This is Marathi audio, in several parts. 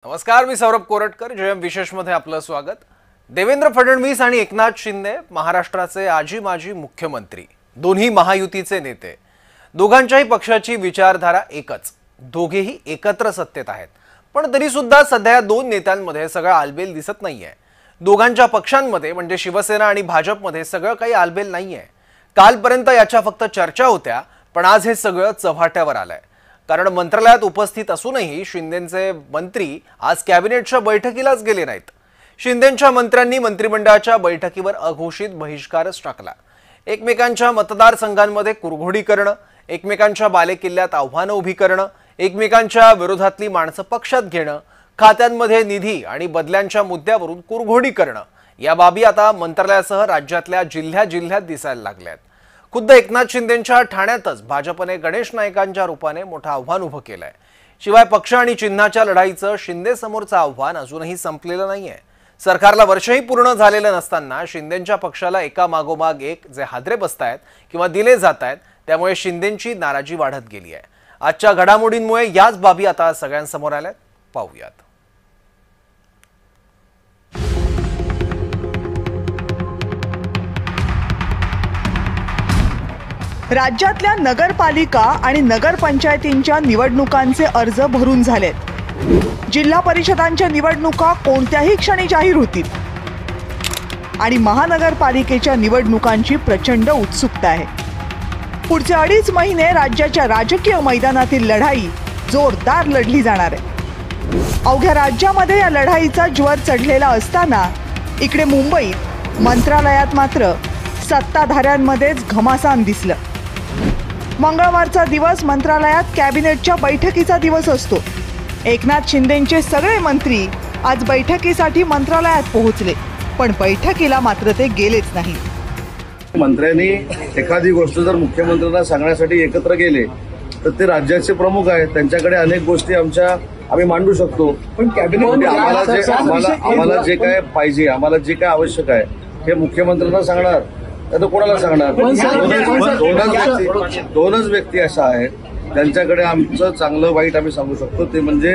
नमस्कार, मी सौरभ कोरटकर. जयम विशेषमध्ये आपलं स्वागत. देवेंद्र फडणवीस आणि एकनाथ शिंदे महाराष्ट्राचे आजी माजी मुख्यमंत्री, दोन्ही महायुतीचे नेते. दोघांच्याही पक्षाची विचारधारा एकच, दोघेही एकत्र सत्तेत आहेत. पण तरी सुद्धा सध्या या दोन नेत्यांमध्ये सगळं आलबेल दिसत नाहीये. दोघांच्या पक्षांमध्ये म्हणजे शिवसेना आणि भाजपमध्ये सगळं काही आलबेल नाहीये. कालपर्यंत याच्या फक्त चर्चा होत्या, पण आज हे सगळं चव्हाट्यावर आलंय. कारण मंत्रालयात उपस्थित असूनही शिंदेंचे मंत्री आज कॅबिनेटच्या बैठकीलाच गेले नाहीत. शिंदेंच्या मंत्र्यांनी मंत्रिमंडळाच्या बैठकीवर अघोषित बहिष्कारच टाकला. एकमेकांच्या मतदारसंघांमध्ये कुरघोडी करणं, एकमेकांच्या बालेकिल्ल्यात आव्हानं उभी करणं, एकमेकांच्या विरोधातली माणसं पक्षात घेणं, खात्यांमध्ये निधी आणि बदल्यांच्या मुद्द्यावरून कुरघोडी करणं, या बाबी आता मंत्रालयासह राज्यातल्या जिल्ह्यात दिसायला लागल्यात. खुद्द एकनाथ शिंदेंच्या ठाण्यातच भाजपने गणेश नायकांच्या रूपाने मोठं आव्हान उभं केलंय. शिवाय पक्ष आणि चिन्हाच्या लढाईचं शिंदे समोरचं आव्हान अजूनही संपलेलं नाहीये. सरकारला वर्षही पूर्ण झालेलं नसताना शिंदेंच्या पक्षाला एका मागोमाग एक जे हादरे बसतायत किंवा दिले जात आहेत, त्यामुळे शिंदेंची नाराजी वाढत गेली आहे. आजच्या घडामोडींमुळे याच बाबी आता सगळ्यांसमोर आल्यात. पाहूयात. राज्यातल्या नगरपालिका आणि नगरपंचायतींच्या निवडणुकांचे अर्ज भरून झालेत. जिल्हा परिषदांच्या निवडणुका कोणत्याही क्षणी जाहीर होतील आणि महानगरपालिकेच्या निवडणुकांची प्रचंड उत्सुकता आहे. पुढचे 2.5 महिने राज्याच्या राजकीय मैदानातील लढाई जोरदार लढली जाणार आहे. अवघ्या राज्यामध्ये या लढाईचा ज्वर चढलेला असताना इकडे मुंबईत मंत्रालयात मात्र सत्ताधाऱ्यांमध्येच घमासान दिसलं. मंगळवारचा दिवस मंत्रालयात कॅबिनेटच्या बैठकीचा दिवस असतो. एकनाथ शिंदेंचे सगळे मंत्री आज बैठकीसाठी मंत्रालयात पोहोचले, पण बैठकीला मात्र ते गेलेच नाही. मंत्र्यांनी एखादी गोष्ट जर मुख्यमंत्र्यांना सांगण्यासाठी एकत्र गेले तर ते राज्याचे प्रमुख आहेत, त्यांच्याकडे अनेक गोष्टी आम्ही मांडू शकतो. पण कॅबिनेट आम्हाला जे काय पाहिजे, आम्हाला जे काय आवश्यक आहे हे मुख्यमंत्र्यांना सांगणार, तर कोणाला सांगणार? दोनच व्यक्ती अशा आहेत त्यांच्याकडे आमचं चांगलं वाईट आम्ही सांगू शकतो. ते म्हणजे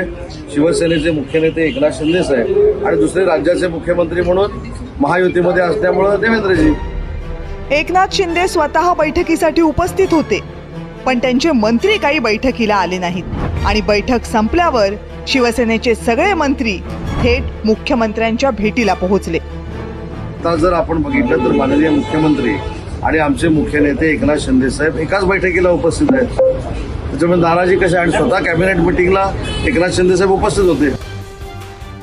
शिवसेनेचे मुख्य नेते एकनाथ शिंदे साहेब आणि दुसरे राज्याचे मुख्यमंत्री म्हणून महायुतीमध्ये असल्यामुळे देवेंद्रजी. एकनाथ शिंदे स्वतः बैठकीसाठी उपस्थित होते, पण त्यांचे मंत्री काही बैठकीला आले नाहीत आणि बैठक संपल्यावर शिवसेनेचे सगळे मंत्री थेट मुख्यमंत्र्यांच्या भेटीला पोहोचले. आता जर आपण बघितलं तर माननीय मुख्यमंत्री आणि आमचे मुख्य नेते एकनाथ शिंदे साहेब एकाच बैठकीला उपस्थित आहेत. त्याच्यामुळे नाराजी कशा, आणि स्वतः कॅबिनेट मिटिंगला एकनाथ शिंदे साहेब उपस्थित होते.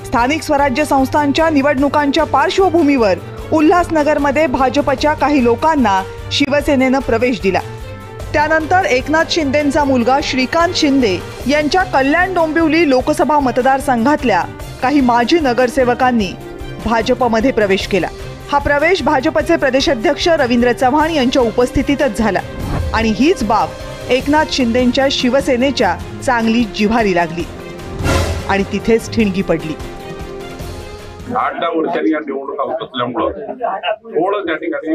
स्थानिक स्वराज्य संस्थांच्या निवडणुकांच्या पार्श्वभूमीवर उल्हासनगरमध्ये भाजपच्या काही लोकांना शिवसेनेनं प्रवेश दिला. त्यानंतर एकनाथ शिंदेंचा मुलगा श्रीकांत शिंदे यांच्या कल्याण डोंबिवली लोकसभा मतदारसंघातल्या काही माजी नगरसेवकांनी भाजपमध्ये प्रवेश केला. हा प्रवेश भाजपचे प्रदेशाध्यक्ष रवींद्र चव्हाण यांच्या उपस्थितीतच झाला आणि हीच बाब एकनाथ शिंदेंच्या शिवसेनेच्या चांगली जिव्हारी लागली आणि तिथेच ठिणगी पडली. 8-10 वर्षांनी या निवडणुका होत असल्यामुळं थोडं त्या ठिकाणी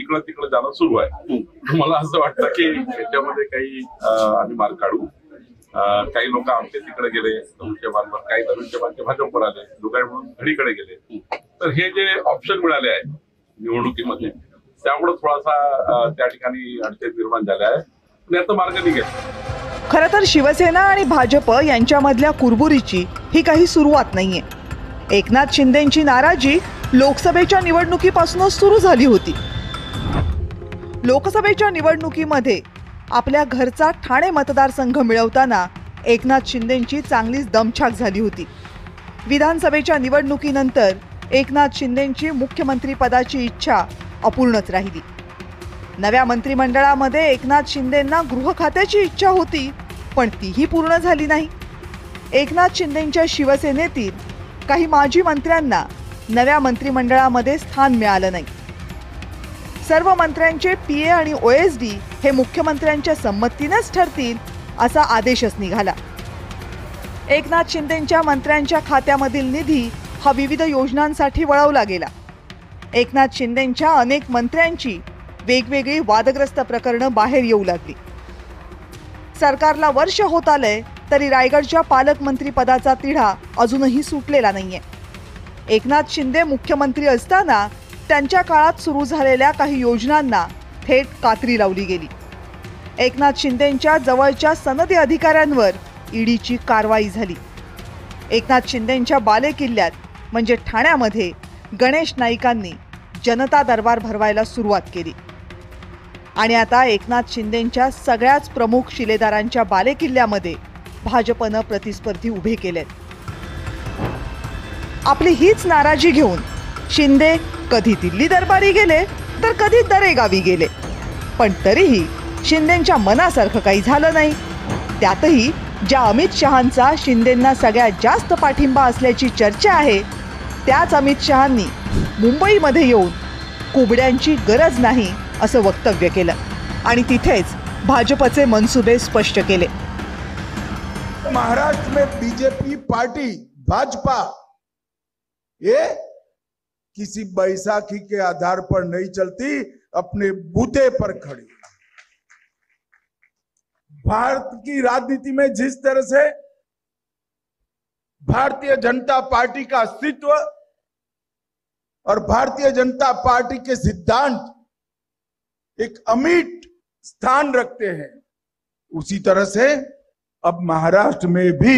इकडं तिकडं जाणं सुरू आहे. मला असं वाटतं की याच्यामध्ये काही आम्ही मार्ग काढू. काही लोक आमचे तिकडे गेले धनुष्यबाणवर, काही धनुष्यबाणचे भाजपवर आले, दुगाई म्हणून घडीकडे गेले. तर हे जे ऑप्शन मिळाले आहे निवडणुकीमध्ये, त्यामुळे थोडासा त्या ठिकाणी अडचणी निर्माण झाल्या आहे. याचा मार्ग निघेल. खरं तर शिवसेना आणि भाजप यांच्यामधल्या कुरबुरीची ही काही सुरुवात नाहीये. एकनाथ शिंदेंची नाराजी लोकसभेच्या निवडणुकीपासूनच सुरू झाली होती. लोकसभेच्या निवडणुकीमध्ये आपल्या घरचा ठाणे मतदारसंघ मिळवताना एकनाथ शिंदेंची चांगलीच दमछाक झाली होती. विधानसभेच्या निवडणुकीनंतर एकनाथ शिंदेंची मुख्यमंत्री पदाची इच्छा अपूर्णच राहिली. नव्या मंत्रिमंडळामध्ये एकनाथ शिंदेंना गृह खात्याची इच्छा होती, पण तीही पूर्ण झाली नाही. एकनाथ शिंदेंच्या शिवसेनेतील काही माजी मंत्र्यांना नव्या मंत्रिमंडळामध्ये स्थान मिळालं नाही. सर्व मंत्र्यांचे पीए आणि ओएसडी हे मुख्यमंत्र्यांच्या संमतीनेच ठरतील असा आदेशच निघाला. एकनाथ शिंदेंच्या मंत्र्यांच्या खात्यामधील निधी हा विविध योजनांसाठी वळवला गेला. एकनाथ शिंदेंच्या अनेक मंत्र्यांची वेगवेगळी वादग्रस्त प्रकरणं बाहेर येऊ लागली. सरकारला वर्ष होत आलंय तरी रायगडच्या पालकमंत्री पदाचा तिढा अजूनही सुटलेला नाहीये. एकनाथ शिंदे मुख्यमंत्री असताना त्यांच्या काळात सुरू झालेल्या काही योजनांना थेट कात्री लावली गेली. एकनाथ शिंदेंच्या जवळच्या सनदी अधिकाऱ्यांवर ईडीची कारवाई झाली. एकनाथ शिंदेंच्या बालेकिल्ल्यात म्हणजे ठाण्यामध्ये गणेश नाईकांनी जनता दरबार भरवायला सुरुवात केली. आणि आता एकनाथ शिंदेंच्या सगळ्याच प्रमुख शिलेदारांच्या बालेकिल्ल्यामध्ये भाजपनं प्रतिस्पर्धी उभे केलेत. आपली हीच नाराजी घेऊन शिंदे कधी दिल्ली दरबारी गेले तर कधी दरेगावी गेले, पण तरीही शिंदेंच्या मनासारखं काही झालं नाही. त्यातही ज्या अमित शहांचा शिंदेंना सगळ्यात जास्त पाठिंबा असल्याची चर्चा आहे, त्याच अमित शहांनी मुंबईमध्ये येऊन कुबड्यांची गरज नाही असं वक्तव्य केलं आणि तिथेच भाजपचे मनसुबे स्पष्ट केले. महाराष्ट्र में बीजेपी पार्टी भाजपा ये किसी बैसाखी के आधार पर नहीं चलती, अपने बूते पर खड़ी. भारत की राजनीति में जिस तरह से भारतीय जनता पार्टी का अस्तित्व और भारतीय जनता पार्टी के सिद्धांत एक अमिट स्थान रखते हैं, उसी तरह से अब महाराष्ट्र में भी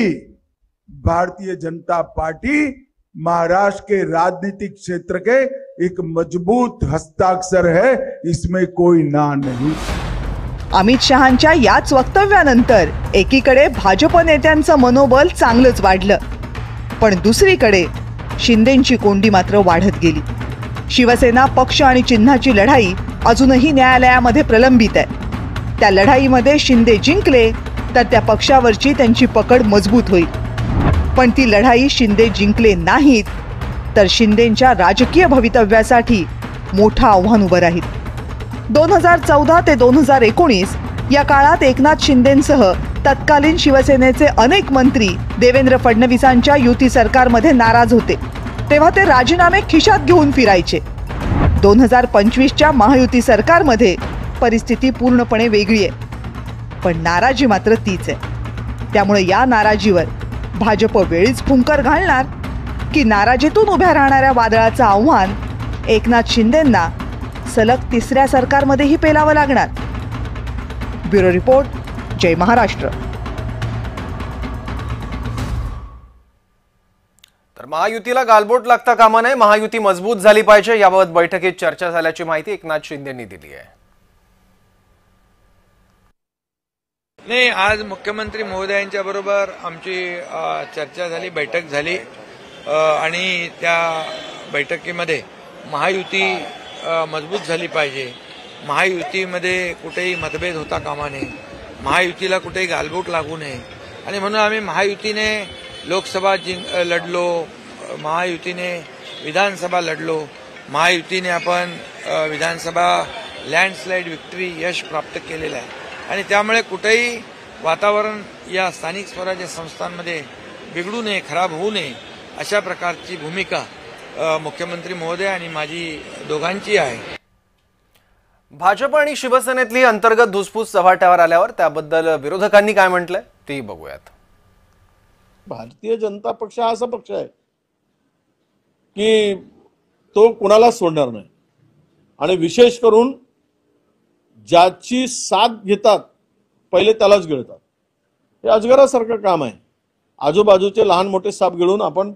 भारतीय जनता पार्टी महाराष्ट्र के राजनीतिक क्षेत्र के एक मजबूत हस्ताक्षर है, इसमें कोई ना नहीं. अमित शहांच्या याच वक्तव्यानंतर एकीकडे भाजप नेत्यांचं मनोबल चांगलंच वाढलं, पण दुसरीकडे शिंदेंची कोंडी मात्र वाढत गेली. शिवसेना पक्ष आणि चिन्हाची लढाई अजूनही न्यायालयामध्ये प्रलंबित आहे. त्या लढाईमध्ये शिंदे जिंकले तर त्या पक्षावरची त्यांची पकड मजबूत होईल, पण ती लढाई शिंदे जिंकले नाहीत तर शिंदेंच्या राजकीय भवितव्यासाठी मोठं आव्हान उभं राहील. 2014 ते 2019 या काळात एकनाथ शिंदेंसह तत्कालीन शिवसेनेचे अनेक मंत्री देवेंद्र फडणवीसांच्या युती सरकारमध्ये नाराज होते, तेव्हा ते राजीनामे खिशात घेऊन फिरायचे. 2025च्या महायुती सरकारमध्ये परिस्थिती पूर्णपणे वेगळी आहे, पण नाराजी मात्र तीच आहे. त्यामुळे या नाराजीवर भाजप वेळीच फुंकर घालणार की नाराजीतून उभ्या राहणाऱ्या वादळाचं आव्हान एकनाथ शिंदेंना सलग तिसऱ्या सरकारमध्येही पेलावं लागणार. ब्युरो रिपोर्ट, जय महाराष्ट्र. तर महायुतीला गालबोट लागता कामा नये, महायुती मजबूत झाली पाहिजे याबाबत बैठकीत चर्चा झाल्याची माहिती एकनाथ शिंदेंनी दिली आहे. नाही, आज मुख्यमंत्री महोदयांच्या बरोबर आमची चर्चा झाली, बैठक झाली आणि त्या बैठकीमध्ये महायुती मजबूत झाली पाहिजे, महायुतीमध्ये कुठेही मतभेद होता कामा नये, महायुतीला कुठेही गालबोट लागू नये आणि म्हणून आम्ही महायुतीने लोकसभा लढलो, महायुतीने विधानसभा लढलो, महायुतीने आपण विधानसभा लँडस्लाइड विक्ट्री यश प्राप्त केलेलं आहे आणि त्यामुळे कुठेही वातावरण या स्थानिक स्वराज्य संस्थांमध्ये बिघडू नये, खराब होऊ नये अशा प्रकारची भूमिका मुख्यमंत्री महोदय आणि माझी दोघांची आहे. भाजप आणि शिवसेनेतली अंतर्गत धुसफूस चव्हाट्यावर आल्यावर त्याबद्दल विरोधकांनी काय म्हटलंय ते बघूयात. भारतीय जनता पक्ष हा असा पक्ष आहे की तो कुणाला सोडणार नाही आणि विशेष करून ज्याची साथ घेतात पहिले त्यालाच गिळतात. हे अजगरासारखं काम आहे. आजूबाजूचे लहान मोठे साप गिळून आपण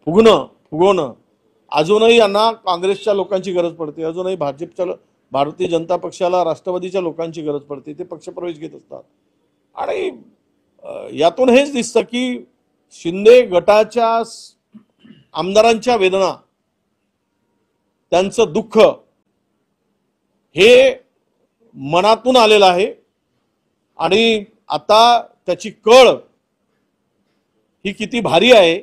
फुगवणं. अजूनही यांना काँग्रेसच्या लोकांची गरज पडते, अजूनही भाजपच्या भारतीय जनता पक्षाला राष्ट्रवादीच्या लोकांची गरज पडते. ते पक्षप्रवेश घेत असतात आणि यातून हेच दिसतं की शिंदे गटाच्या आमदारांच्या वेदना, त्यांचं दुःख हे मनातून आलेलं आहे आणि आता त्याची कळ ही किती भारी आहे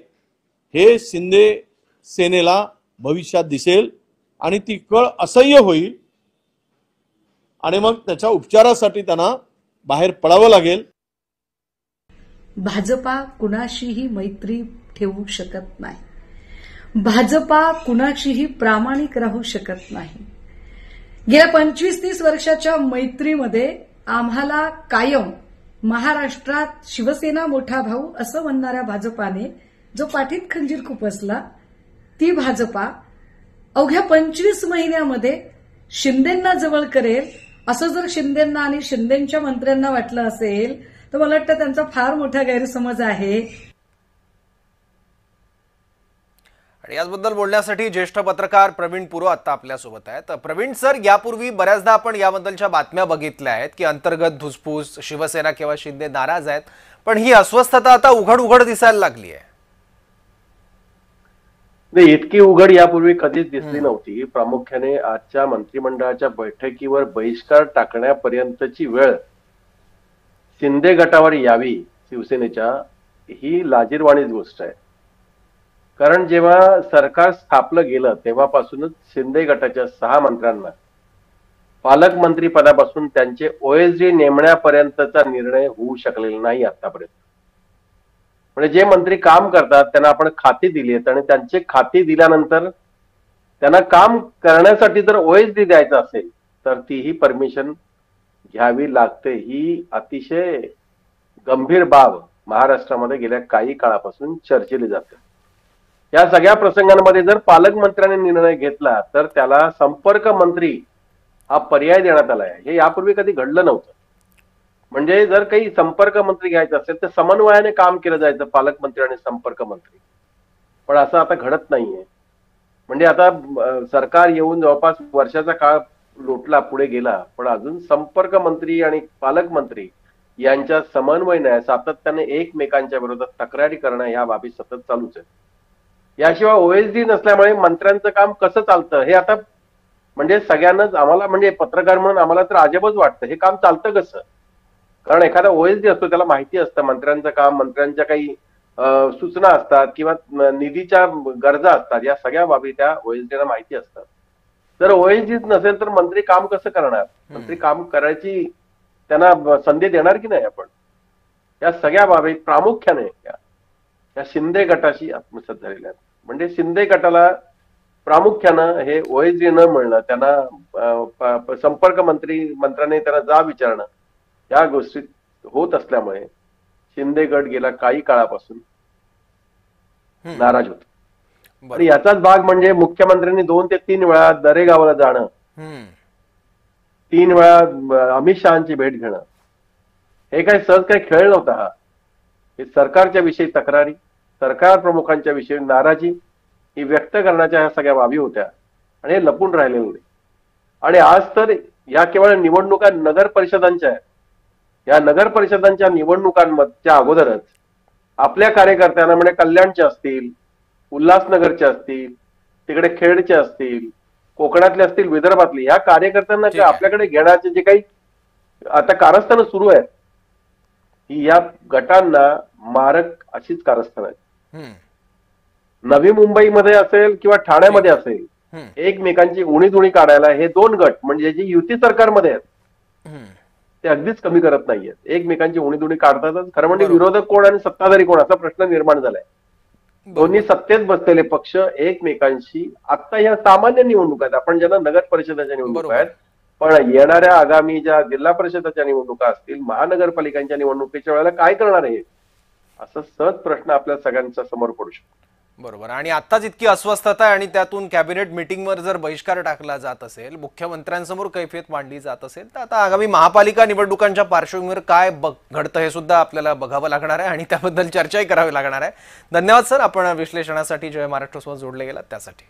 हे शिंदे सेनेला भविष्यात दिसेल आणि ती कळ असह्य होईल आणि मग त्याच्या उपचारासाठी त्यांना बाहेर पडावं लागेल. भाजपा कुणाशीही मैत्री ठेवू शकत नाही, भाजपा कुणाशीही प्रामाणिक राहू शकत नाही. गेल्या 25-30 वर्षाच्या मैत्रीमध्ये आम्हाला कायम महाराष्ट्रात शिवसेना मोठा भाऊ असं म्हणणाऱ्या भाजपाने जो पाठीत खंजीर खुपसला, ती भाजपा अवघ्या 25 महिन्यामध्ये शिंदेंना जवळ करेल असं जर शिंदेंना आणि शिंदेंच्या मंत्र्यांना वाटलं असेल तर मला वाटतं त्यांचा फार मोठा गैरसमज आहे. आणि याबद्दल बोलण्यासाठी ज्येष्ठ पत्रकार प्रवीण पुरो आता आपल्यासोबत आहेत. प्रवीण सर, यापूर्वी बऱ्याचदा आपण याबद्दलच्या बातम्या बघितल्या आहेत की अंतर्गत धुसफूस, शिवसेना किंवा शिंदे नाराज आहेत, पण ही अस्वस्थता आता उघड दिसायला लागली आहे. नाही, इतकी उघड यापूर्वी कधीच दिसली नव्हती. प्रामुख्याने आजच्या मंत्रिमंडळाच्या बैठकीवर बहिष्कार टाकण्यापर्यंतची वेळ शिंदे गटावर यावी शिवसेनेच्या, ही लाजिरवाणीच गोष्ट आहे. कारण जेव्हा सरकार स्थापलं गेलं तेव्हापासूनच शिंदे गटाच्या 6 मंत्र्यांना पालकमंत्री पदापासून त्यांचे OSD नेमण्यापर्यंतचा निर्णय होऊ शकलेला नाही आतापर्यंत. म्हणजे जे मंत्री काम करतात त्यांना आपण खाती दिली आहेत आणि त्यांचे खाती दिल्यानंतर त्यांना काम करण्यासाठी जर OSD द्यायचं असेल तर तीही परमिशन घ्यावी लागते. ही अतिशय गंभीर बाब महाराष्ट्रामध्ये गेल्या काही काळापासून चर्चेली जाते. या सगळ्या प्रसंगांमध्ये जर पालकमंत्र्यांनी निर्णय घेतला तर त्याला संपर्क मंत्री हा पर्याय देण्यात आला आहे. हे यापूर्वी कधी घडलं नव्हतं. म्हणजे जर काही संपर्क मंत्री घ्यायचं असेल तर समन्वयाने काम केलं जायचं, पालकमंत्री आणि संपर्क मंत्री. पण असं आता घडत नाहीये. म्हणजे आता सरकार येऊन जवळपास वर्षाचा काळ लोटला, पुढे गेला, पण अजून संपर्क मंत्री आणि पालकमंत्री यांच्या समन्वय नाही, सातत्याने एकमेकांच्या विरोधात तक्रारी करणं या बाबी सतत चालूच आहे. याशिवाय OSD नसल्यामुळे मंत्र्यांचं काम कसं चालतं हे आता म्हणजे सगळ्यांनाच, आम्हाला म्हणजे पत्रकार म्हणून आम्हाला तर अजबच वाटतं, हे काम चालतं कसं. कारण एखादा OSD असतो त्याला माहिती असतं मंत्र्यांचं काम, मंत्र्यांच्या काही सूचना असतात किंवा निधीच्या गरजा असतात, या सगळ्या बाबी त्या OSDला माहिती असतात. जर OSDच नसेल तर मंत्री काम कसं करणार? मंत्री काम करायची त्यांना संधी देणार की नाही आपण? या सगळ्या बाबी प्रामुख्याने या शिंदे गटाशी आत्मसात झालेल्या आहेत. म्हणजे शिंदे गटाला प्रामुख्यानं हे OSD न मिळणं, त्यांना संपर्क मंत्र्याने त्यांना जा विचारणं, या गोष्टी होत असल्यामुळे शिंदे गट गेल्या काही काळापासून नाराज होतो. आणि याचाच भाग म्हणजे मुख्यमंत्र्यांनी 2 ते 3 वेळा दरेगावला जाणं, 3 वेळा अमित शहाची भेट घेणं, हे काही सहज काही खेळ नव्हता. हा हे सरकारच्या विषयी तक्रारी, सरकार प्रमुखांच्या विषयी नाराजी ही व्यक्त करण्याच्या ह्या सगळ्या बाबी होत्या आणि हे लपून राहिलेलं नाही. आणि आज तर या केवळ निवडणुका नगर परिषदांच्या आहेत. या नगर परिषदांच्या निवडणुकांच्या अगोदरच आपल्या कार्यकर्त्यांना म्हणजे कल्याणचे असतील, उल्हासनगरचे असतील, तिकडे खेडचे असतील, कोकणातले असतील, विदर्भातले, या कार्यकर्त्यांना आपल्याकडे घेण्याचे जे काही आता कारस्थानं सुरू आहेत, ही या गटांना मारक अशीच कारस्थानं आहेत. नवी मुंबईमध्ये असेल किंवा ठाण्यामध्ये असेल, एकमेकांची उणीधुणी काढायला हे 2 गट म्हणजे जे युती सरकारमध्ये आहेत ते अगदीच कमी करत नाहीयेत. एकमेकांची उणीधुणी काढतातच. खरं म्हणजे विरोधक कोण आणि सत्ताधारी कोण असा प्रश्न निर्माण झालाय. दोन्ही सत्तेत बसलेले पक्ष एकमेकांशी आता या सामान्य निवडणुका आहेत, आपण ज्यांना नगर परिषदेच्या निवडणुका आहेत, पण येणाऱ्या आगामी ज्या जिल्हा परिषदेच्या निवडणुका असतील, महानगरपालिकांच्या निवडणुकीच्या वेळेला काय करणार आहे असं सहज प्रश्न आपल्या सगळ्यांच्या समोर पडू शकतो. बरोबर. आणि आताच इतकी अस्वस्थता आहे आणि त्यातून कॅबिनेट मीटिंगवर जर बहिष्कार टाकला जात असेल, मुख्यमंत्र्यांसमोर कैफियत मांडली जात असेल, तर आता आगामी महापालिका निवडणुकांच्या पार्श्वभूमीवर काय घडतं हे सुद्धा आपल्याला बघावं लागणार आहे आणि त्याबद्दल चर्चाही करावी लागणार आहे. धन्यवाद सर, आपण विश्लेषणासाठी जय महाराष्ट्र सोबत जोडले गेलात त्यासाठी.